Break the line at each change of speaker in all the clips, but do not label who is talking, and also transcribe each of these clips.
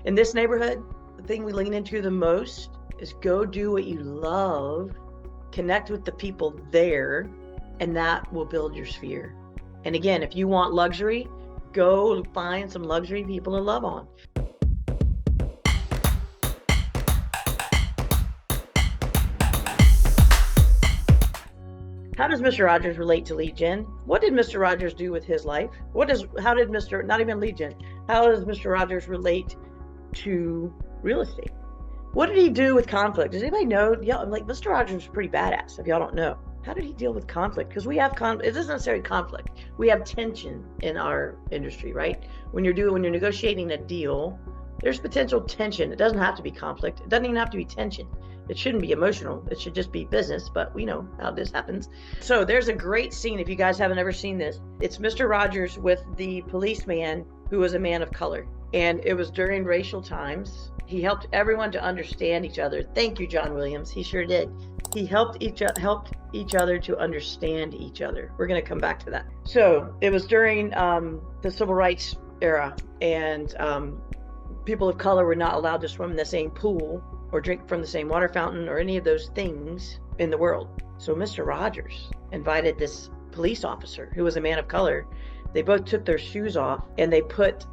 In this neighborhood, the thing we lean into the most is go do what you love, connect with the people there, and that will build your sphere. And again, if you want luxury, go find some luxury people to love on. How does Mr. Rogers relate to lead gen? What did Mr. Rogers do with his life? Not even lead gen, how does Mr. Rogers relate to real estate? What did he do with conflict? Does anybody know? Yeah, like Mr. Rogers is pretty badass, if y'all don't know. How did he deal with conflict? Because we have it isn't necessarily conflict. We have tension in our industry, right? When you're negotiating a deal, there's potential tension. It doesn't have to be conflict. It doesn't even have to be tension. It shouldn't be emotional. It should just be business, but we know how this happens. So there's a great scene, if you guys haven't ever seen this. It's Mr. Rogers with the policeman who was a man of color. And it was during racial times. He helped everyone to understand each other. Thank you, John Williams. He sure did. He helped each other to understand each other. We're going to come back to that. So it was during the civil rights era, and people of color were not allowed to swim in the same pool or drink from the same water fountain or any of those things in the world. So Mr. Rogers invited this police officer who was a man of color. They both took their shoes off and they put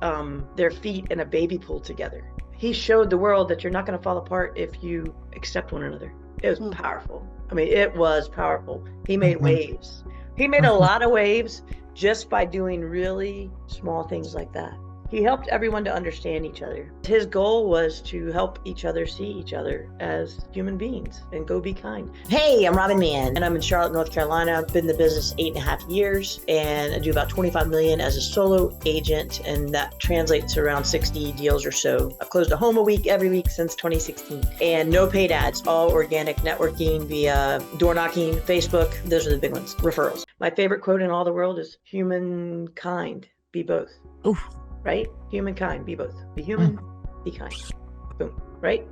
their feet in a baby pool together. He showed the world that you're not going to fall apart if you accept one another. It was powerful. I mean, it was powerful. He made waves. He made a lot of waves just by doing really small things like that. He helped everyone to understand each other. His goal was to help each other see each other as human beings and go be kind. Hey, I'm Robin Mann, and I'm in Charlotte, North Carolina. I've been in the business 8.5 years, and I do about 25 million as a solo agent, and that translates to around 60 deals or so. I've closed a home a week every week since 2016, and no paid ads, all organic networking via door knocking, Facebook. Those are the big ones. Referrals. My favorite quote in all the world is humankind, be both.
Oof.
Right? Humankind, be both. Be human, be kind. Boom. Right?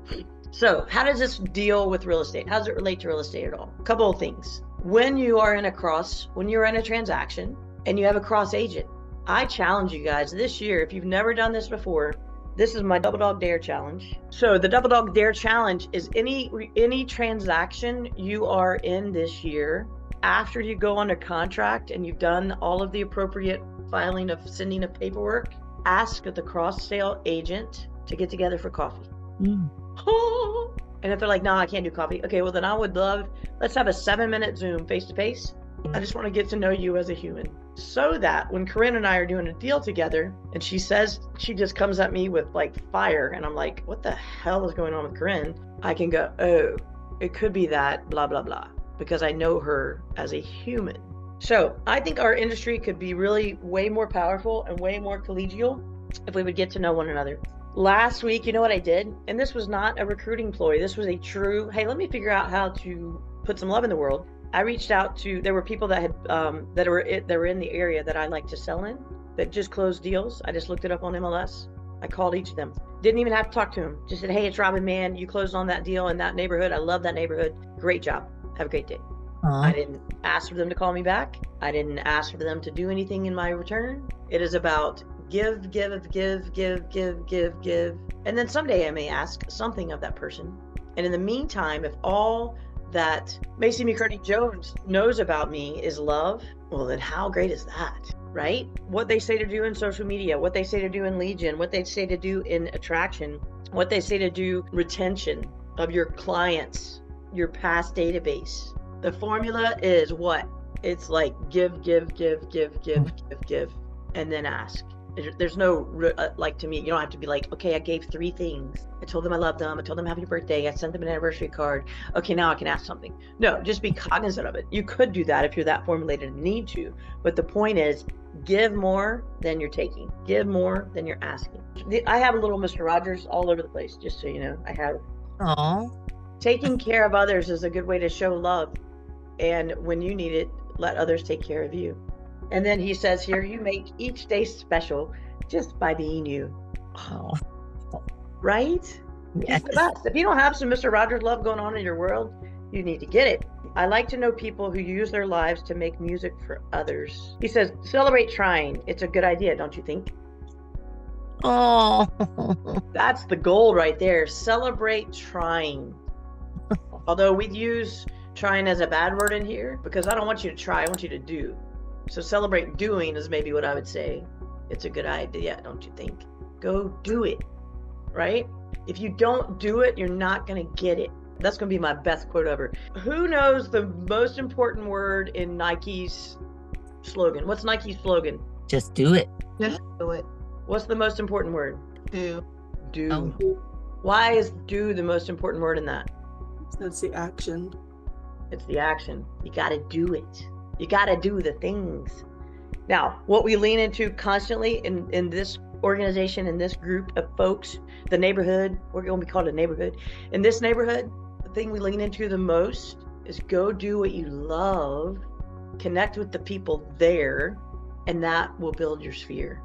So how does this deal with real estate? How does it relate to real estate at all? A couple of things. When you're in a transaction and you have a cross agent, I challenge you guys this year, if you've never done this before, this is my Double Dog Dare Challenge. So the Double Dog Dare Challenge is any transaction you are in this year, after you go under contract and you've done all of the appropriate filing of sending of paperwork, ask the cross-sale agent to get together for coffee. And if they're like, no, I can't do coffee. Okay, well then I would love, let's have a 7-minute Zoom face-to-face. I just want to get to know you as a human. So that when Corinne and I are doing a deal together and she just comes at me with like fire and I'm like, what the hell is going on with Corinne? I can go, oh, it could be that, blah, blah, blah, because I know her as a human. So I think our industry could be really way more powerful and way more collegial if we would get to know one another. Last week, you know what I did? And this was not a recruiting ploy. This was a true, hey, let me figure out how to put some love in the world. I reached out to, there were people that had that were in the area that I like to sell in that just closed deals. I just looked it up on MLS. I called each of them. Didn't even have to talk to them. Just said, hey, it's Robin Mann. You closed on that deal in that neighborhood. I love that neighborhood. Great job. Have a great day. I didn't ask for them to call me back. I didn't ask for them to do anything in my return. It is about give. And then someday I may ask something of that person. And in the meantime, if all that Macy McCurdy Jones knows about me is love, well, then how great is that, right? What they say to do in social media, what they say to do in lead gen, what they say to do in attraction, what they say to do retention of your clients, your past database. The formula is what? It's like give, and then ask. There's no, like to me, you don't have to be like, okay, I gave 3 things. I told them I loved them. I told them happy birthday. I sent them an anniversary card. Okay, now I can ask something. No, just be cognizant of it. You could do that if you're that formulated and need to. But the point is, give more than you're taking. Give more than you're asking. I have a little Mr. Rogers all over the place, just so you know. I have.
Aww.
Taking care of others is a good way to show love. And when you need it, let others take care of you. And then he says here, you make each day special just by being you.
Oh.
Right?
Yes.
He's the best. If you don't have some Mr. Rogers love going on in your world, you need to get it. I like to know people who use their lives to make music for others. He says, celebrate trying. It's a good idea, don't you think?
Oh,
That's the goal right there. Celebrate trying. Although we use trying as a bad word in here because I don't want you to try, I want you to do. So celebrate doing is maybe what I would say. It's a good idea, don't you think? Go do it, right? If you don't do it, you're not going to get it. That's going to be my best quote ever. Who knows the most important word in Nike's slogan? What's Nike's slogan?
just do it.
Just do it.
What's the most important word?
Do.
Do.
Oh.
Why is do the most important word in that?
That's the action.
It's the action. You got to do it. You got to do the things. Now, what we lean into constantly in this organization, in this group of folks, the neighborhood, we're going to be called a neighborhood. In this neighborhood, the thing we lean into the most is go do what you love, connect with the people there, and that will build your sphere.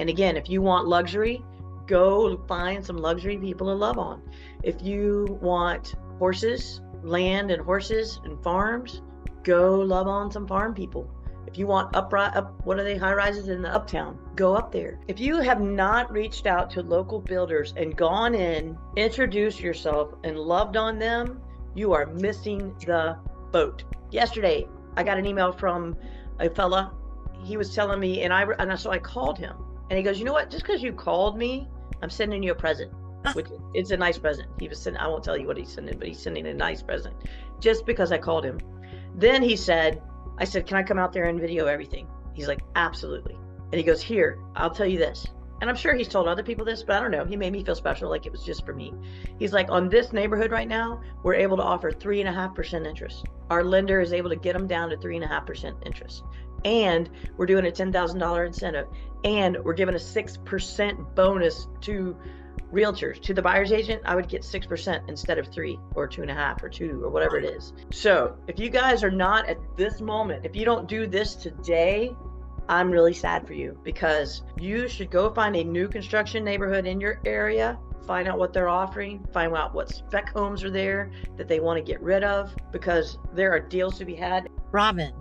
And again, if you want luxury, go find some luxury people to love on. If you want horses, land and horses and farms, go love on some farm people. If you want what are they, high rises in the uptown, go up there. If you have not reached out to local builders and gone in, introduced yourself and loved on them, you are missing the boat. Yesterday, I got an email from a fella. He was telling me, so I called him, and he goes, you know what? Just because you called me, I'm sending you a present. Which it's a nice present. He was sending, I won't tell you what he's sending, but he's sending a nice present just because I called him. Then I said, can I come out there and video everything? He's like, absolutely. And he goes, here, I'll tell you this. And I'm sure he's told other people this, but I don't know. He made me feel special, like it was just for me. He's like, on this neighborhood right now, we're able to offer 3.5% interest. Our lender is able to get them down to 3.5% interest. And we're doing a $10,000 incentive. And we're giving a 6% bonus to realtors. To the buyer's agent, I would get 6% instead of 3 or 2.5 or 2 or whatever it is. So if you guys are not at this moment, if you don't do this today, I'm really sad for you, because you should go find a new construction neighborhood in your area, find out what they're offering, find out what spec homes are there that they want to get rid of, because there are deals to be had.
Robin.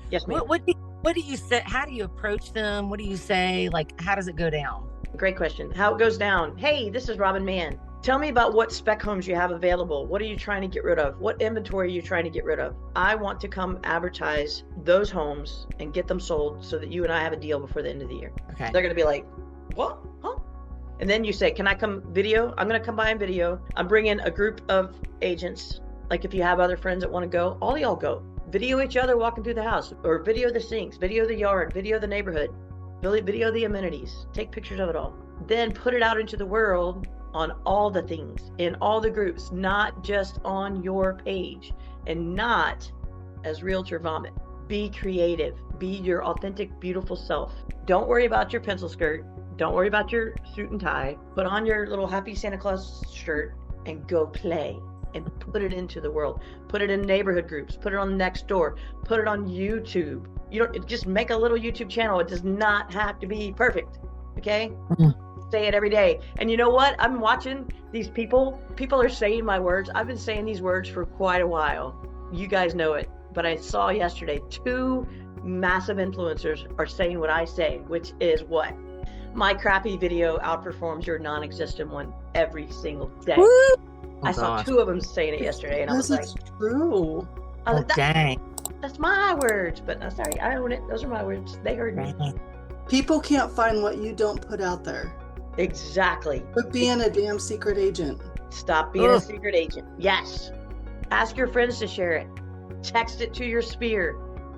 Yes, ma'am.
What do you say? How do you approach them? What do you say? Like, how does it go down?
Great question. How it goes down. Hey, this is Robin Mann. Tell me about what spec homes you have available. What are you trying to get rid of? What inventory are you trying to get rid of? I want to come advertise those homes and get them sold so that you and I have a deal before the end of the year.
Okay.
They're going to be like, what? Huh? And then you say, can I come video? I'm going to come by and video. I'm bringing a group of agents. Like if you have other friends that want to go, all y'all go. Video each other walking through the house, or video the sinks, video the yard, video the neighborhood. Video the amenities, take pictures of it all, then put it out into the world on all the things, in all the groups, not just on your page, and not as Realtor Vomit. Be creative, be your authentic, beautiful self. Don't worry about your pencil skirt. Don't worry about your suit and tie. Put on your little Happy Santa Claus shirt and go play and put it into the world. Put it in neighborhood groups, put it on Nextdoor, put it on YouTube. You don't just make a little YouTube channel. It does not have to be perfect. Okay? Say it every day. And you know what? I'm watching these people. People are saying my words. I've been saying these words for quite a while. You guys know it. But I saw yesterday 2 massive influencers are saying what I say, which is what? My crappy video outperforms your non-existent one every single day.
Woo!
I saw 2 of them saying it yesterday, and I was like,
true.
Oh, dang.
That's my words, but I'm sorry, I own it. Those are my words. They heard me.
People can't find what you don't put out there.
Exactly.
But being a damn secret agent.
Stop being a secret agent. Yes. Ask your friends to share it. Text it to your sphere.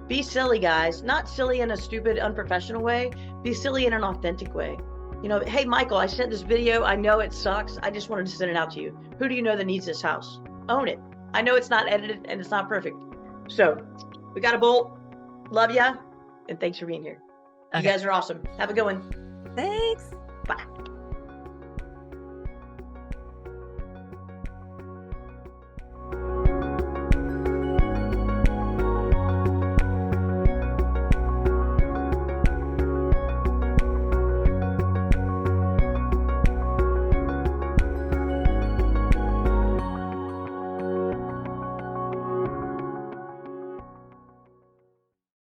Be silly, guys. Not silly in a stupid, unprofessional way. Be silly in an authentic way. You know, hey, Michael, I sent this video. I know it sucks. I just wanted to send it out to you. Who do you know that needs this house? Own it. I know it's not edited and it's not perfect. So we got a bolt. Love ya. And thanks for being here. You guys are awesome. Have a good one.
Thanks.
Bye.